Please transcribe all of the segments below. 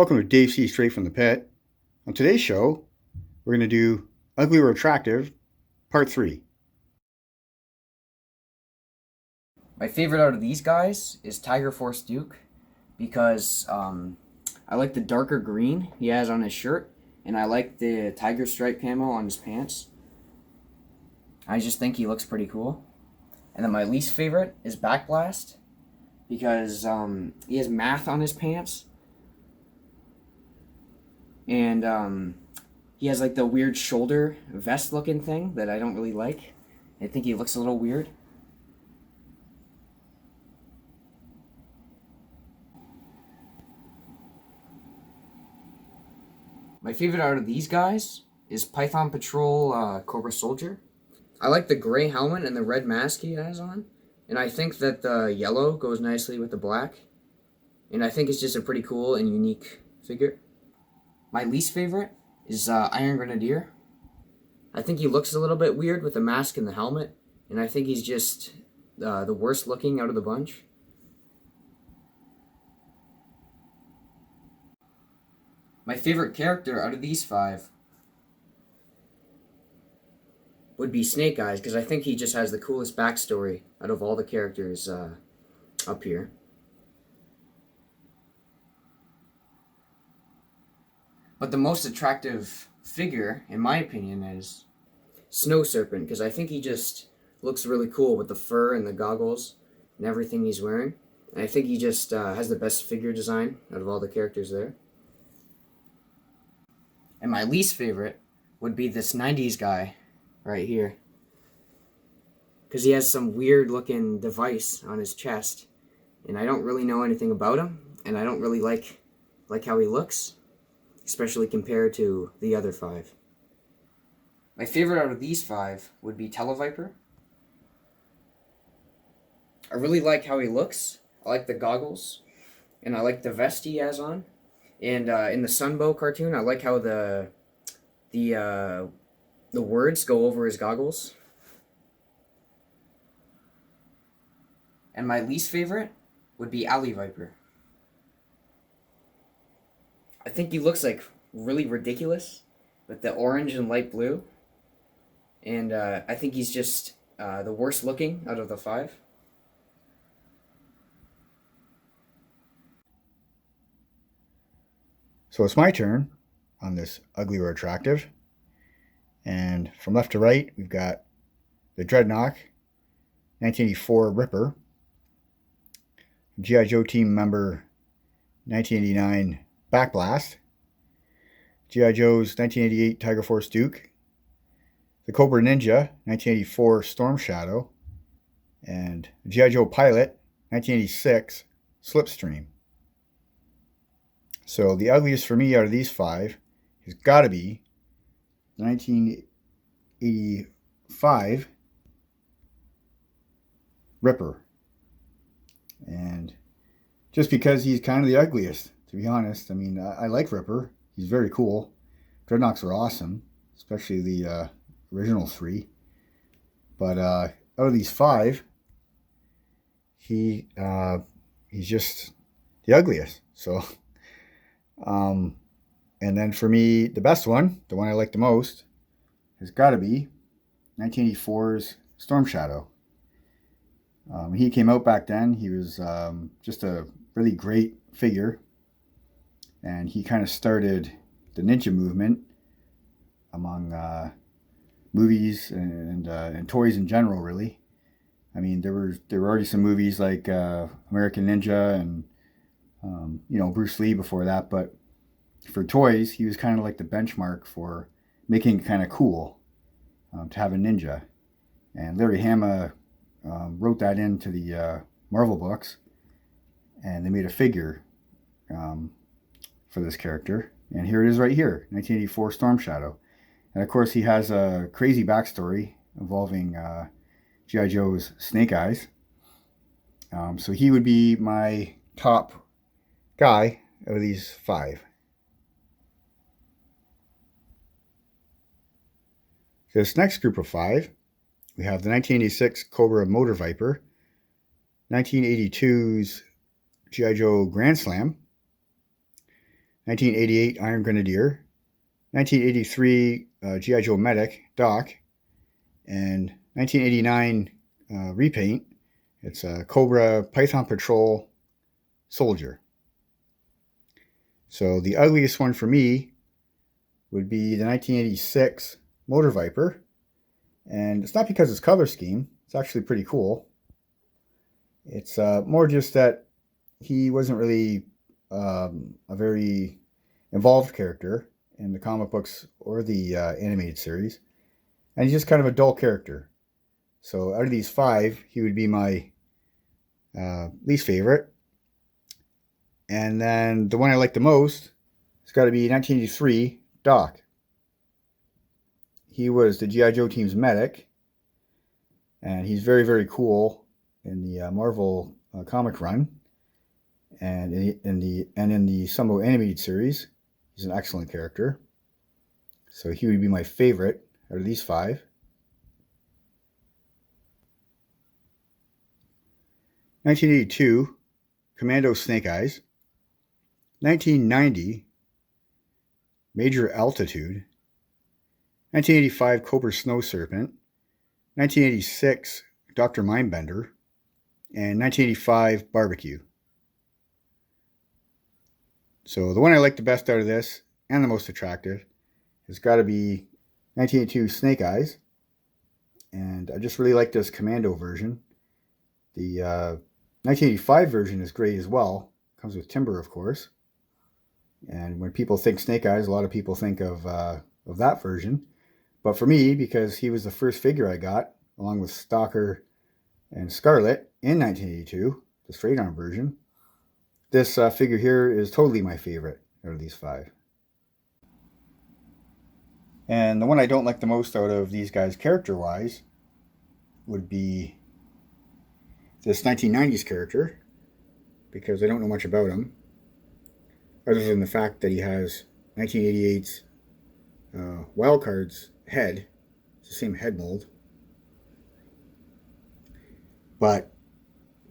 Welcome to Dave C. Straight from the Pit. On today's show, we're going to do Ugly or Attractive, Part 3. My favorite out of these guys is Tiger Force Duke because I like the darker green he has on his shirt, and I like the tiger stripe camo on his pants. I just think he looks pretty cool. And then my least favorite is Backblast because he has math on his pants, and he has like the weird shoulder vest looking thing that I don't really like. I think he looks a little weird. My favorite out of these guys is Python Patrol Cobra Soldier. I like the gray helmet and the red mask he has on, and I think that the yellow goes nicely with the black, and I think it's just a pretty cool and unique figure. My least favorite is Iron Grenadier. I think he looks a little bit weird with the mask and the helmet, and I think he's just the worst looking out of the bunch. My favorite character out of these five would be Snake Eyes, because I think he just has the coolest backstory out of all the characters up here. But the most attractive figure, in my opinion, is Snow Serpent, because I think he just looks really cool with the fur and the goggles and everything he's wearing. And I think he just has the best figure design out of all the characters there. And my least favorite would be this 90s guy right here, because he has some weird looking device on his chest, and I don't really know anything about him, and I don't really like how he looks, especially compared to the other five. My favorite out of these five would be Televiper. I really like how he looks. I like the goggles, and I like the vest he has on. And in the Sunbow cartoon, I like how the words go over his goggles. And my least favorite would be Alley Viper. I think he looks like really ridiculous with the orange and light blue. And I think he's just the worst looking out of the five. So it's my turn on this Ugly or Attractive. And from left to right, we've got the Dreadnought, 1984 Ripper, G.I.Joe team member 1989 Backblast, G.I. Joe's 1988 Tiger Force Duke, the Cobra Ninja 1984 Storm Shadow, and G.I. Joe Pilot 1986 Slipstream. So the ugliest for me out of these five has got to be the 1985 Ripper. And just because he's kind of the ugliest, to be honest. I mean, I like Ripper. He's very cool. Dreadnoughts are awesome, especially the original three. But out of these five, he's just the ugliest. So, and then for me, the best one, the one I like the most, has got to be 1984's Storm Shadow. He came out back then. He was just a really great figure, and he kind of started the ninja movement among movies and toys in general. Really, I mean, there were already some movies like American Ninja and Bruce Lee before that, but for toys, he was kind of like the benchmark for making it kind of cool to have a ninja. And Larry Hama wrote that into the Marvel books, and they made a figure for this character. And here it is right here, 1984 Storm Shadow. And of course, he has a crazy backstory involving G.I. Joe's Snake Eyes. So he would be my top guy out of these five. This next group of five, we have the 1986 Cobra Motor Viper, 1982's G.I. Joe Grand Slam, 1988 Iron Grenadier, 1983 G.I.Joe Medic, Doc, and 1989 repaint. It's a Cobra Python Patrol Soldier. So the ugliest one for me would be the 1986 Motor Viper. And it's not because it's color scheme. It's actually pretty cool. It's more just that he wasn't really a very involved character in the comic books or the animated series. And he's just kind of a dull character. So out of these 5, he would be my least favorite. And then the one I like the most, it's got to be 1983 Doc. He was the G.I. Joe team's medic, and he's very, very cool in the Marvel comic run, and in the Summo animated series, he's an excellent character. So he would be my favorite out of these 5. 1982, Commando Snake Eyes. 1990, Major Altitude. 1985, Cobra Snow Serpent. 1986, Dr. Mindbender. And 1985, Barbecue. So the one I like the best out of this, and the most attractive, has got to be 1982 Snake Eyes. And I just really like this Commando version. The 1985 version is great as well. Comes with Timber, of course. And when people think Snake Eyes, a lot of people think of that version. But for me, because he was the first figure I got, along with Stalker and Scarlet in 1982, the straight arm version, this figure here is totally my favorite out of these 5. And the one I don't like the most out of these guys character-wise would be this 1990s character, because I don't know much about him, other than the fact that he has 1988's Wildcard's head. It's the same head mold. But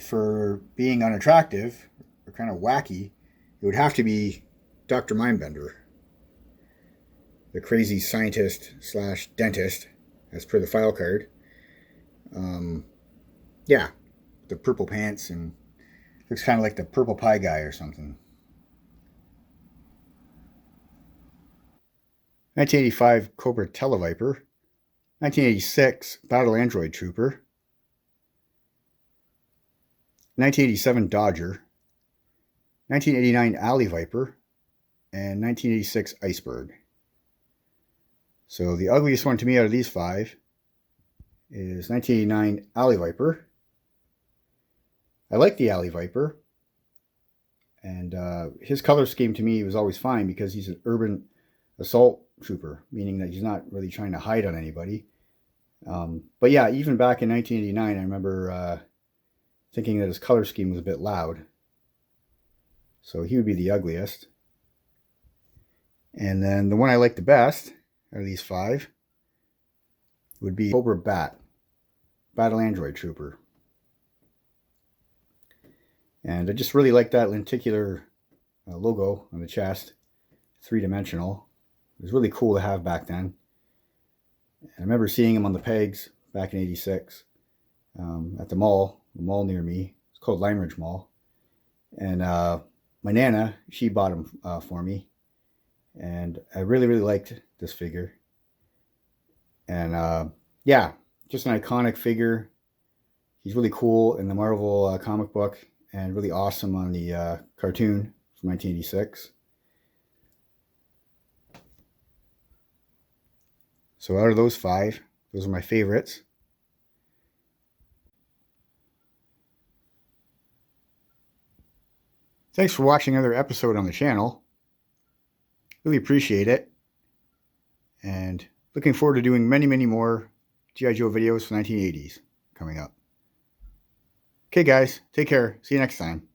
for being unattractive or kind of wacky, it would have to be Dr. Mindbender, the crazy scientist slash dentist, as per the file card. Yeah, the purple pants, and looks kind of like the Purple Pie guy or something. 1985 Cobra Televiper. 1986 Battle Android Trooper. 1987 Dodger. 1989 Alley Viper. And 1986 Iceberg. So the ugliest one to me out of these 5 is 1989 Alley Viper. I like the Alley Viper. And his color scheme to me was always fine because he's an urban assault trooper, meaning that he's not really trying to hide on anybody. But yeah, even back in 1989, I remember thinking that his color scheme was a bit loud. So he would be the ugliest. And then the one I like the best out of these 5 would be Cobra Bat, Battle Android Trooper. And I just really like that lenticular logo on the chest, 3-dimensional. It was really cool to have back then. And I remember seeing him on the pegs back in '86 at the mall near me. It's called Lime Ridge Mall. And my Nana, she bought him for me. And I really, really liked this figure. And yeah, just an iconic figure. He's really cool in the Marvel comic book and really awesome on the cartoon from 1986. So out of those 5, those are my favorites. Thanks for watching another episode on the channel. Really appreciate it. And looking forward to doing many, many more G.I. Joe videos from the 1980s coming up. Okay, guys, take care. See you next time.